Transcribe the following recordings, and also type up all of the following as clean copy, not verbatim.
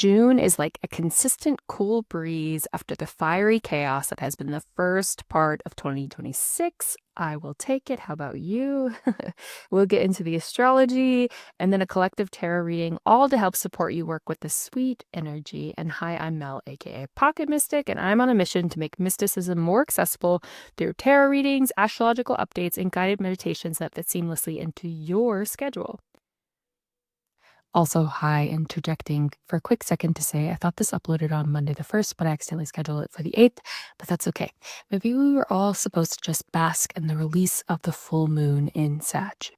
June is like a consistent cool breeze after the fiery chaos that has been the first part of 2026. I will take it. How about you? We'll get into the astrology and then a collective tarot reading, all to help support you work with the sweet energy. And hi, I'm Mel, aka Pocket Mystic, and I'm on a mission to make mysticism more accessible through tarot readings, astrological updates, and guided meditations that fit seamlessly into your schedule. Also, hi, interjecting for a quick second to say I thought this uploaded on Monday the 1st, but I accidentally scheduled it for the 8th, but that's okay. Maybe we were all supposed to just bask in the release of the full moon in Sag.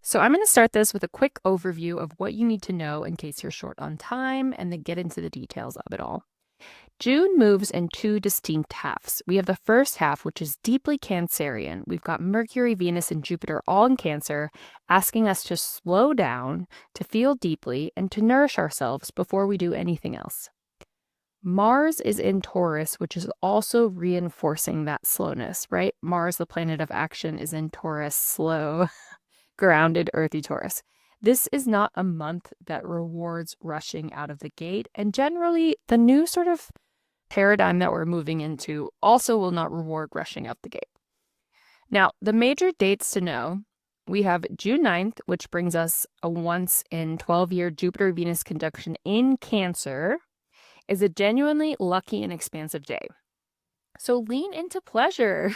So I'm going to start this with a quick overview of what you need to know in case you're short on time, and then get into the details of it all. June moves in two distinct halves. We have the first half, which is deeply Cancerian. We've got Mercury, Venus, and Jupiter all in Cancer, asking us to slow down, to feel deeply, and to nourish ourselves before we do anything else. Mars is in Taurus, which is also reinforcing that slowness, right? Mars, the planet of action, is in Taurus, slow, grounded, earthy Taurus. This is not a month that rewards rushing out of the gate, and generally the new sort of paradigm that we're moving into also will not reward rushing out the gate. Now, the major dates to know, we have June 9th, which brings us a once in 12-year Jupiter-Venus conjunction in Cancer, is a genuinely lucky and expansive day. So lean into pleasure.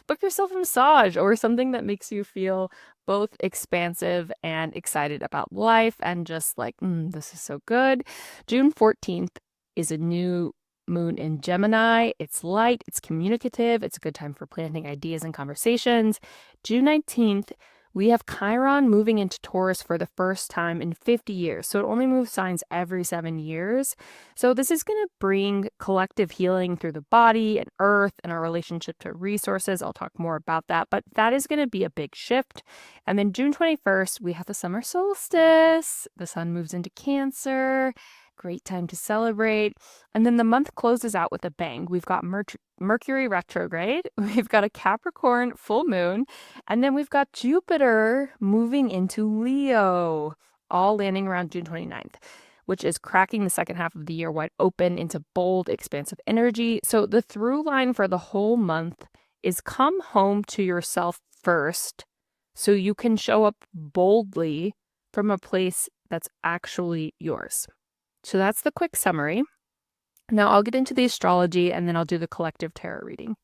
Book yourself a massage or something that makes you feel both expansive and excited about life and just like, this is so good. June 14th is a new moon in Gemini. It's light, it's communicative, it's a good time for planting ideas and conversations. June 19th, we have Chiron moving into Taurus for the first time in 50 years. So it only moves signs every 7 years. So this is going to bring collective healing through the body and earth and our relationship to resources. I'll talk more about that, but that is going to be a big shift. And then June 21st, we have the summer solstice. The sun moves into Cancer. Great time to celebrate. And then the month closes out with a bang. We've got Mercury retrograde. We've got a Capricorn full moon. And then we've got Jupiter moving into Leo, all landing around June 29th, which is cracking the second half of the year wide open into bold, expansive energy. So the through line for the whole month is come home to yourself first so you can show up boldly from a place that's actually yours. So that's the quick summary. Now I'll get into the astrology and then I'll do the collective tarot reading.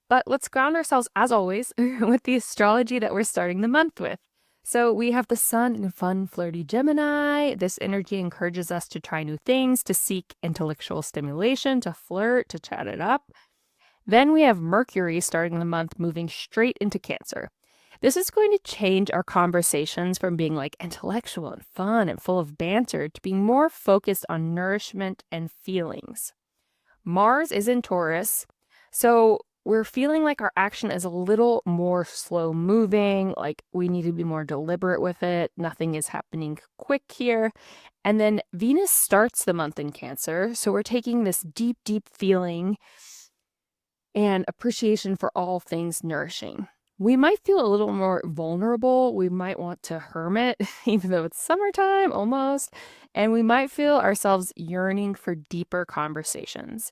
But let's ground ourselves, as always, with the astrology that we're starting the month with. So we have the sun in fun, flirty Gemini. This energy encourages us to try new things, to seek intellectual stimulation, to flirt, to chat it up. Then we have Mercury starting the month moving straight into Cancer. This is going to change our conversations from being like intellectual and fun and full of banter to being more focused on nourishment and feelings. Mars is in Taurus, so we're feeling like our action is a little more slow moving, like we need to be more deliberate with it. Nothing is happening quick here. And then Venus starts the month in Cancer, so we're taking this deep, deep feeling and appreciation for all things nourishing. We might feel a little more vulnerable. We might want to hermit, even though it's summertime almost, and we might feel ourselves yearning for deeper conversations.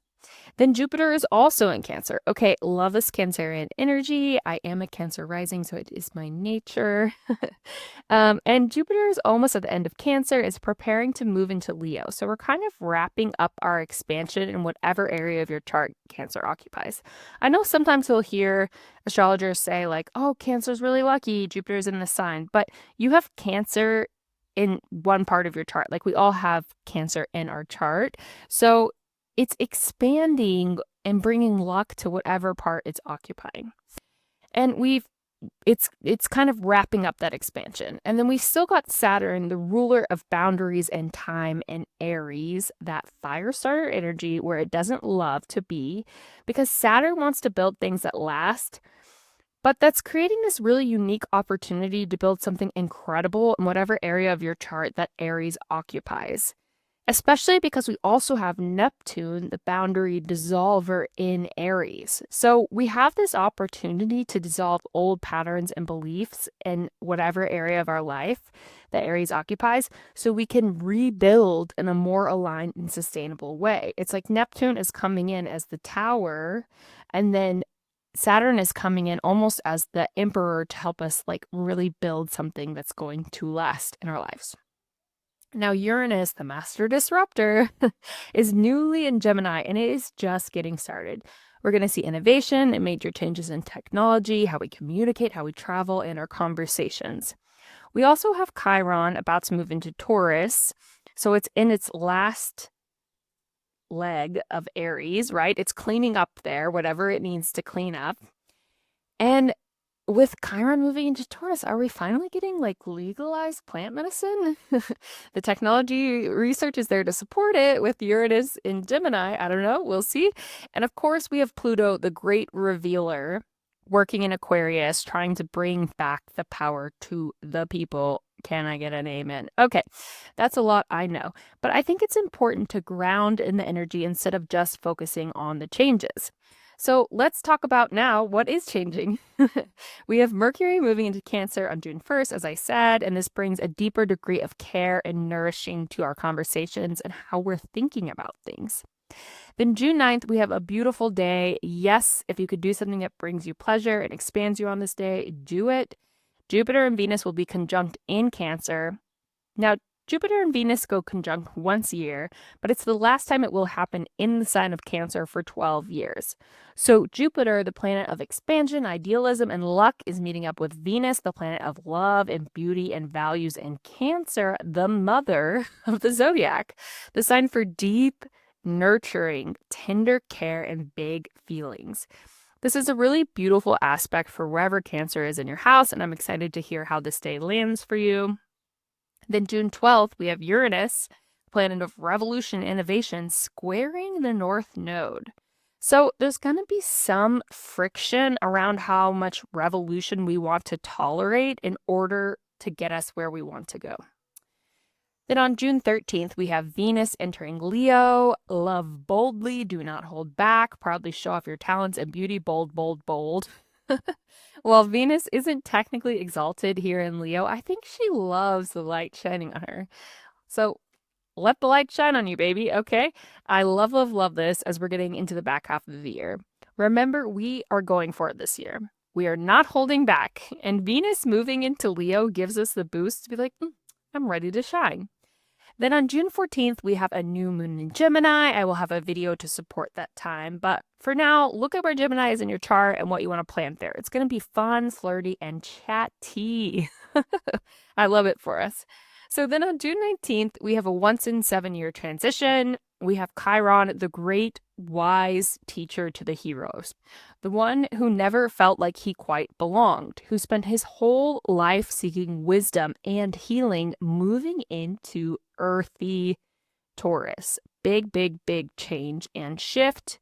Then Jupiter is also in Cancer. Okay, love this Cancerian energy. I am a Cancer rising, so it is my nature. And Jupiter is almost at the end of Cancer. It's preparing to move into Leo. So we're kind of wrapping up our expansion in whatever area of your chart Cancer occupies. I know sometimes you'll hear astrologers say like, oh, Cancer's really lucky. Jupiter's in the sign. But you have Cancer in one part of your chart. Like we all have Cancer in our chart. So it's expanding and bringing luck to whatever part it's occupying. And it's kind of wrapping up that expansion. And then we still got Saturn, the ruler of boundaries and time, and Aries, that fire starter energy where it doesn't love to be, because Saturn wants to build things that last, but that's creating this really unique opportunity to build something incredible in whatever area of your chart that Aries occupies. especially because we also have Neptune, the boundary dissolver in Aries. So we have this opportunity to dissolve old patterns and beliefs in whatever area of our life that Aries occupies, so we can rebuild in a more aligned and sustainable way. It's like Neptune is coming in as the tower, and then Saturn is coming in almost as the emperor to help us like really build something that's going to last in our lives. Now, Uranus, the master disruptor, is newly in Gemini, and it is just getting started. We're going to see innovation and major changes in technology, how we communicate, how we travel, and our conversations. We also have Chiron about to move into Taurus, so it's in its last leg of Aries, right? It's cleaning up there, whatever it needs to clean up. And with Chiron moving into Taurus, are we finally getting like legalized plant medicine? The technology research is there to support it with Uranus in Gemini. I don't know. We'll see. And of course, we have Pluto, the great revealer, working in Aquarius, trying to bring back the power to the people. Can I get an amen? Okay, that's a lot, I know. But I think it's important to ground in the energy instead of just focusing on the changes. So let's talk about now what is changing. We have Mercury moving into Cancer on June 1st, as I said, and this brings a deeper degree of care and nourishing to our conversations and how we're thinking about things. Then June 9th, we have a beautiful day. Yes, if you could do something that brings you pleasure and expands you on this day, do it. Jupiter and Venus will be conjunct in Cancer. Now, Jupiter and Venus go conjunct once a year, but it's the last time it will happen in the sign of Cancer for 12 years. So Jupiter, the planet of expansion, idealism, and luck, is meeting up with Venus, the planet of love and beauty and values, and Cancer, the mother of the zodiac, the sign for deep, nurturing, tender care, and big feelings. This is a really beautiful aspect for wherever Cancer is in your house, and I'm excited to hear how this day lands for you. Then June 12th, we have Uranus, planet of revolution and innovation, squaring the North Node. So there's going to be some friction around how much revolution we want to tolerate in order to get us where we want to go. Then on June 13th, we have Venus entering Leo. Love boldly, do not hold back. Proudly show off your talents and beauty. Bold, bold, bold. While Venus isn't technically exalted here in Leo, I think she loves the light shining on her. So let the light shine on you, baby, okay? I love, love, love this as we're getting into the back half of the year. Remember, we are going for it this year. We are not holding back. And Venus moving into Leo gives us the boost to be like, I'm ready to shine. Then on June 14th, we have a new moon in Gemini. I will have a video to support that time. But for now, look at where Gemini is in your chart and what you want to plant there. It's going to be fun, flirty, and chatty. I love it for us. So then on June 19th, we have a once in 7-year transition. We have Chiron, the great wise teacher to the heroes, the one who never felt like he quite belonged, who spent his whole life seeking wisdom and healing, moving into earthy Taurus. Big, big, big change and shift.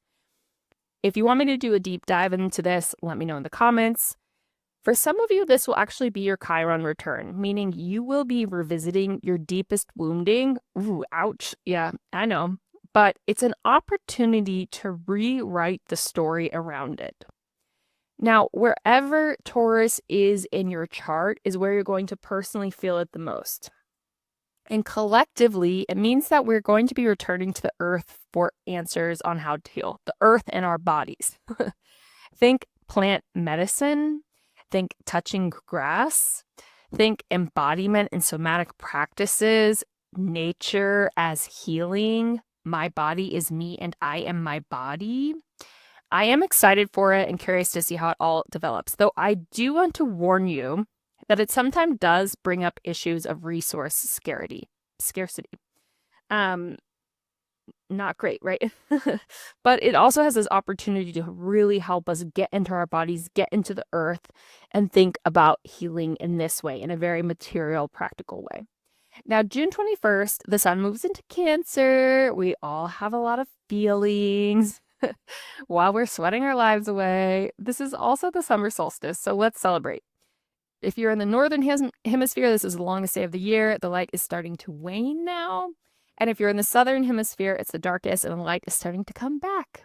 If you want me to do a deep dive into this, let me know in the comments. For some of you, this will actually be your Chiron return, meaning you will be revisiting your deepest wounding. Ooh, ouch. Yeah, I know. But it's an opportunity to rewrite the story around it. Now, wherever Taurus is in your chart is where you're going to personally feel it the most. And collectively, it means that we're going to be returning to the earth for answers on how to heal, the earth and our bodies. Think plant medicine, think touching grass, think embodiment and somatic practices, nature as healing. My body is me and I am my body. I am excited for it and curious to see how it all develops, though I do want to warn you that it sometimes does bring up issues of resource scarcity. Not great, right? But it also has this opportunity to really help us get into our bodies, get into the earth, and think about healing in this way, in a very material, practical way. Now, June 21st, the sun moves into Cancer. We all have a lot of feelings while we're sweating our lives away. This is also the summer solstice, so let's celebrate. If you're in the northern hemisphere, this is the longest day of the year. The light is starting to wane now. And if you're in the southern hemisphere, it's the darkest and the light is starting to come back.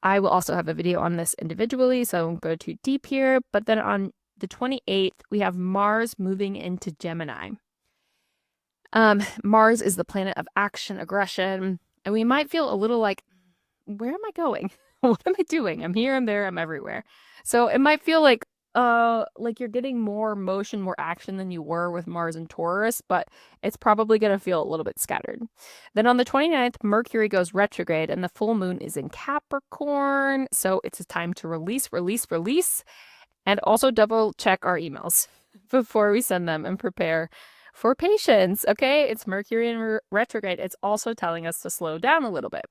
I will also have a video on this individually, so I won't go too deep here. But then on the 28th, we have Mars moving into Gemini. Mars is the planet of action, aggression, and we might feel a little like, where am I going? What am I doing? I'm here, I'm there, I'm everywhere. So it might feel like you're getting more motion, more action than you were with Mars and Taurus, but it's probably going to feel a little bit scattered. Then on the 29th, Mercury goes retrograde and the full moon is in Capricorn. So it's a time to release, and also double check our emails before we send them and prepare for patience. Okay, it's Mercury in retrograde. It's also telling us to slow down a little bit.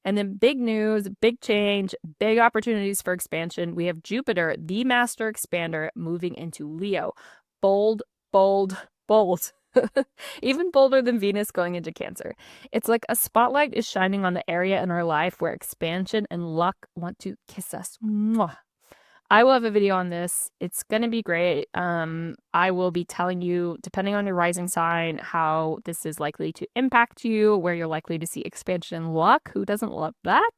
And then big news, big change, big opportunities for expansion. We have Jupiter, the master expander, moving into Leo. Bold, bold, bold. Even bolder than Venus going into Cancer. It's like a spotlight is shining on the area in our life where expansion and luck want to kiss us. Mwah. I will have a video on this. It's going to be great. I will be telling you, depending on your rising sign, how this is likely to impact you, where you're likely to see expansion and luck. Who doesn't love that?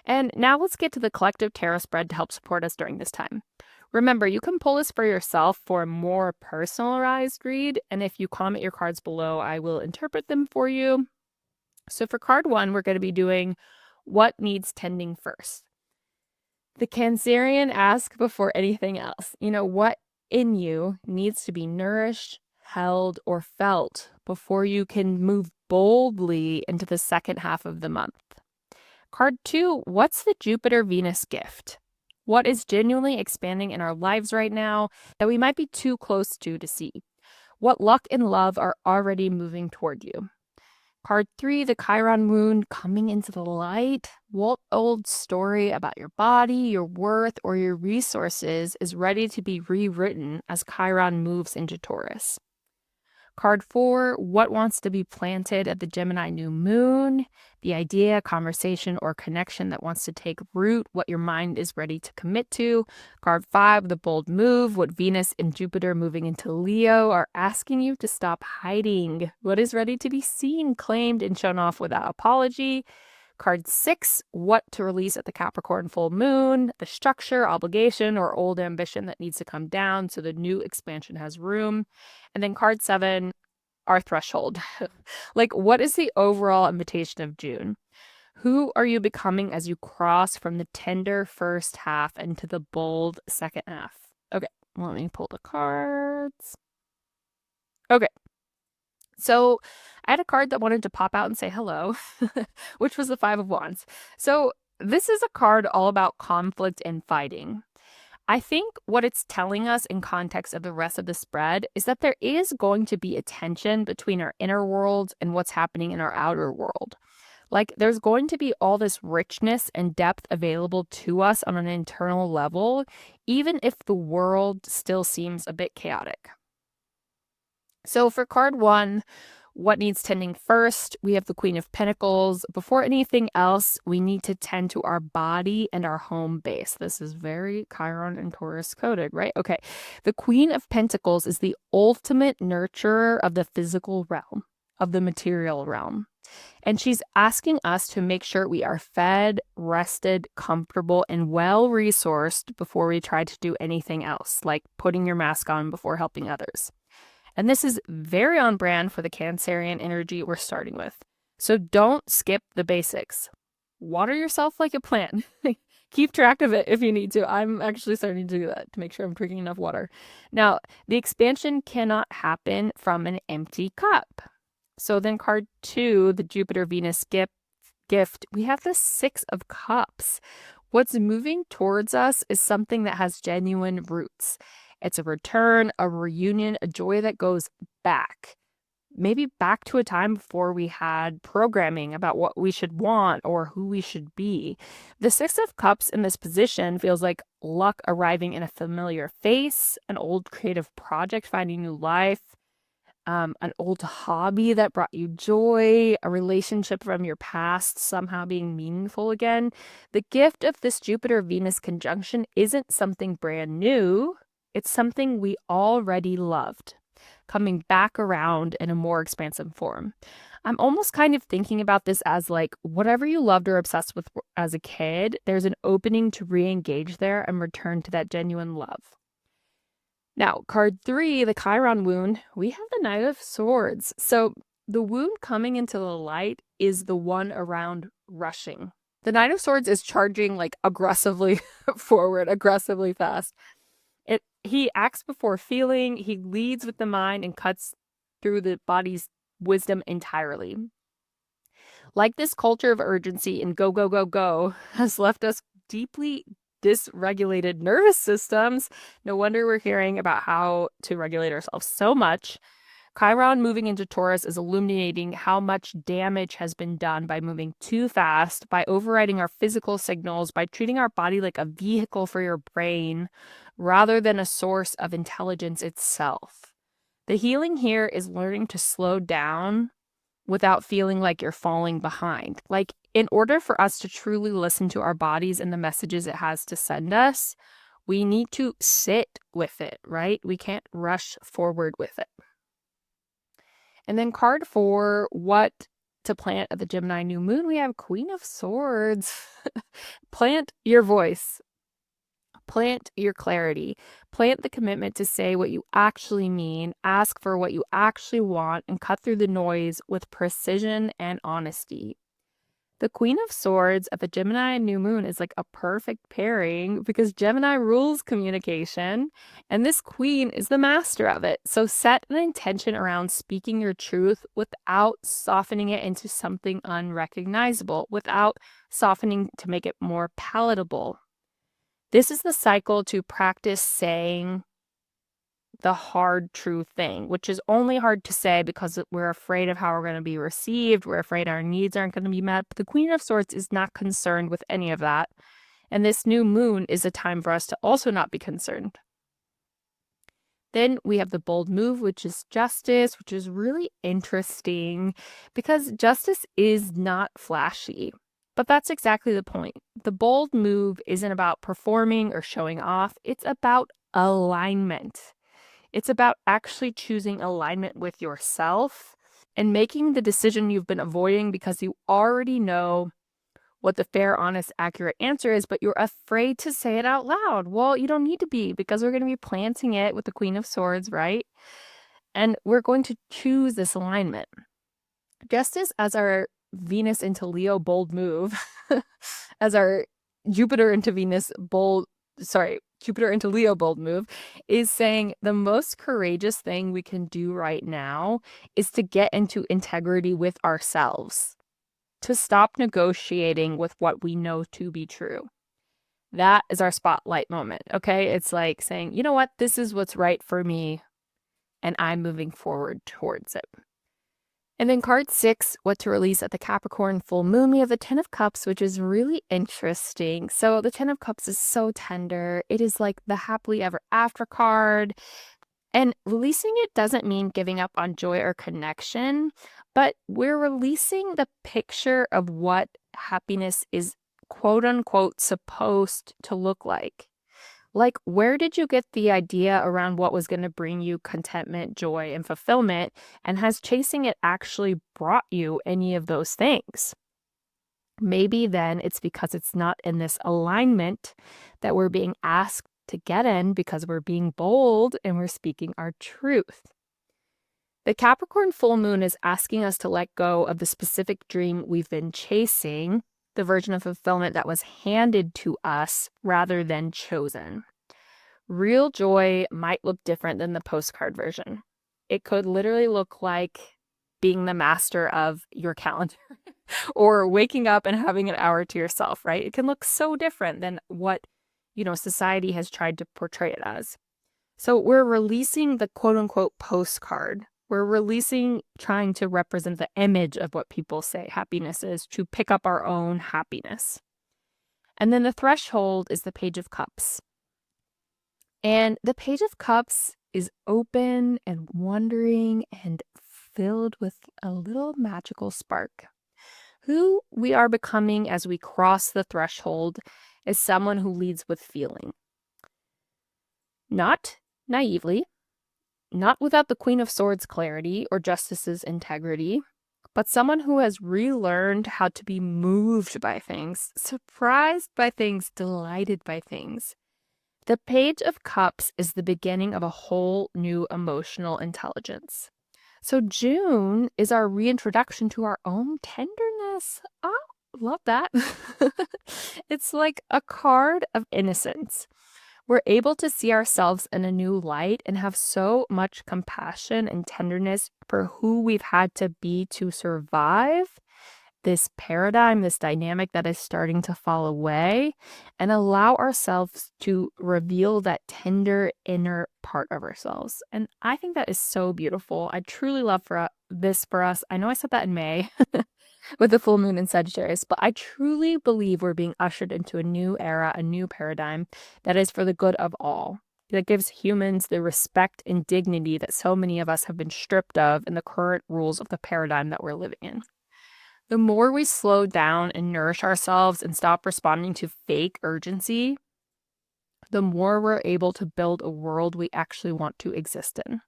And now let's get to the collective tarot spread to help support us during this time. Remember, you can pull this for yourself for a more personalized read. And if you comment your cards below, I will interpret them for you. So for card 1, we're going to be doing what needs tending first. The Cancerian asks before anything else, what in you needs to be nourished, held, or felt before you can move boldly into the second half of the month. Card 2, what's the Jupiter-Venus gift? What is genuinely expanding in our lives right now that we might be too close to see? What luck and love are already moving toward you? Card 3, the Chiron moon coming into the light. What old story about your body, your worth, or your resources is ready to be rewritten as Chiron moves into Taurus? Card 4, what wants to be planted at the Gemini new moon? The idea, conversation, or connection that wants to take root, what your mind is ready to commit to. Card 5, the bold move, what Venus and Jupiter moving into Leo are asking you to stop hiding. What is ready to be seen, claimed, and shown off without apology. Card 6, what to release at the Capricorn full moon, the structure, obligation, or old ambition that needs to come down so the new expansion has room. And then card 7, our threshold. What is the overall invitation of June? Who are you becoming as you cross from the tender first half into the bold second half? Okay, let me pull the cards. Okay. So I had a card that wanted to pop out and say hello, which was the 5 of Wands. So this is a card all about conflict and fighting. I think what it's telling us in context of the rest of the spread is that there is going to be a tension between our inner world and what's happening in our outer world. There's going to be all this richness and depth available to us on an internal level, even if the world still seems a bit chaotic. So for card 1, what needs tending first? We have the Queen of Pentacles. Before anything else, we need to tend to our body and our home base. This is very Chiron and Taurus coded, right? Okay. The Queen of Pentacles is the ultimate nurturer of the physical realm, of the material realm. And she's asking us to make sure we are fed, rested, comfortable, and well-resourced before we try to do anything else, like putting your mask on before helping others. And this is very on brand for the Cancerian energy we're starting with. So don't skip the basics. Water yourself like a plant. Keep track of it if you need to. I'm actually starting to do that to make sure I'm drinking enough water. Now, the expansion cannot happen from an empty cup. So then card 2, the Jupiter-Venus gift, we have the 6 of Cups. What's moving towards us is something that has genuine roots. It's a return, a reunion, a joy that goes back. Maybe back to a time before we had programming about what we should want or who we should be. The 6 of Cups in this position feels like luck arriving in a familiar face, an old creative project finding new life, an old hobby that brought you joy, a relationship from your past somehow being meaningful again. The gift of this Jupiter-Venus conjunction isn't something brand new. It's something we already loved. coming back around in a more expansive form. I'm almost kind of thinking about this as like whatever you loved or obsessed with as a kid, there's an opening to re-engage there and return to that genuine love. Now, card 3, the Chiron wound, we have the Knight of Swords. So the wound coming into the light is the one around rushing. The Knight of Swords is charging like aggressively forward, aggressively fast. He acts before feeling, he leads with the mind and cuts through the body's wisdom entirely. Like this culture of urgency and go, go, go, go has left us deeply dysregulated nervous systems. No wonder we're hearing about how to regulate ourselves so much. Chiron moving into Taurus is illuminating how much damage has been done by moving too fast, by overriding our physical signals, by treating our body like a vehicle for your brain rather than a source of intelligence itself. The healing here is learning to slow down without feeling like you're falling behind. Like, in order for us to truly listen to our bodies and the messages it has to send us, we need to sit with it, right? We can't rush forward with it. And then card 4, what to plant at the Gemini new moon, we have Queen of Swords. Plant your voice. Plant your clarity. Plant the commitment to say what you actually mean, ask for what you actually want, and cut through the noise with precision and honesty. The Queen of Swords at the Gemini new moon is like a perfect pairing because Gemini rules communication and this queen is the master of it. So set an intention around speaking your truth without softening it into something unrecognizable, without softening to make it more palatable. This is the cycle to practice saying the hard, true thing, which is only hard to say because we're afraid of how we're going to be received. We're afraid our needs aren't going to be met. But the Queen of Swords is not concerned with any of that. And this new moon is a time for us to also not be concerned. Then we have the bold move, which is justice, which is really interesting because justice is not flashy. But that's exactly the point. The bold move isn't about performing or showing off. It's about alignment. It's about actually choosing alignment with yourself and making the decision you've been avoiding because you already know what the fair, honest, accurate answer is, but you're afraid to say it out loud. Well, you don't need to be because we're going to be planting it with the Queen of Swords, right? And we're going to choose this alignment. Just as our Venus into Leo bold move, as our Jupiter into Leo bold move is saying the most courageous thing we can do right now is to get into integrity with ourselves, to stop negotiating with what we know to be true. That is our spotlight moment, okay? It's like saying, you know what? This is what's right for me, and I'm moving forward towards it. And then card 6, what to release at the Capricorn full moon, we have the 10 of Cups, which is really interesting. So the 10 of Cups is so tender. It is like the happily ever after card. And releasing it doesn't mean giving up on joy or connection, but we're releasing the picture of what happiness is quote unquote supposed to look like. Like, where did you get the idea around what was going to bring you contentment, joy, and fulfillment? And has chasing it actually brought you any of those things? Maybe then it's because it's not in this alignment that we're being asked to get in because we're being bold and we're speaking our truth. The Capricorn full moon is asking us to let go of the specific dream we've been chasing, the version of fulfillment that was handed to us rather than chosen. Real joy might look different than the postcard version. It could literally look like being the master of your calendar or waking up and having an hour to yourself, right? It can look so different than what, society has tried to portray it as. So we're releasing the quote unquote postcard. We're releasing trying to represent the image of what people say happiness is to pick up our own happiness. And then the threshold is the Page of Cups. And the Page of Cups is open and wondering and filled with a little magical spark. Who we are becoming as we cross the threshold is someone who leads with feeling. Not naively, not without the Queen of Swords clarity or Justice's integrity, but someone who has relearned how to be moved by things, surprised by things, delighted by things. The Page of Cups is the beginning of a whole new emotional intelligence. So June is our reintroduction to our own tenderness. Oh, love that. It's like a card of innocence. We're able to see ourselves in a new light and have so much compassion and tenderness for who we've had to be to survive this paradigm, this dynamic that is starting to fall away, and allow ourselves to reveal that tender inner part of ourselves. And I think that is so beautiful. I truly love this for us. I know I said that in May with the full moon in Sagittarius, but I truly believe we're being ushered into a new era, a new paradigm that is for the good of all. That gives humans the respect and dignity that so many of us have been stripped of in the current rules of the paradigm that we're living in. The more we slow down and nourish ourselves and stop responding to fake urgency, the more we're able to build a world we actually want to exist in.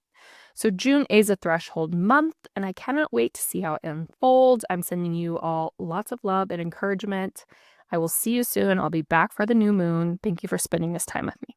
So June is a threshold month, and I cannot wait to see how it unfolds. I'm sending you all lots of love and encouragement. I will see you soon. I'll be back for the new moon. Thank you for spending this time with me.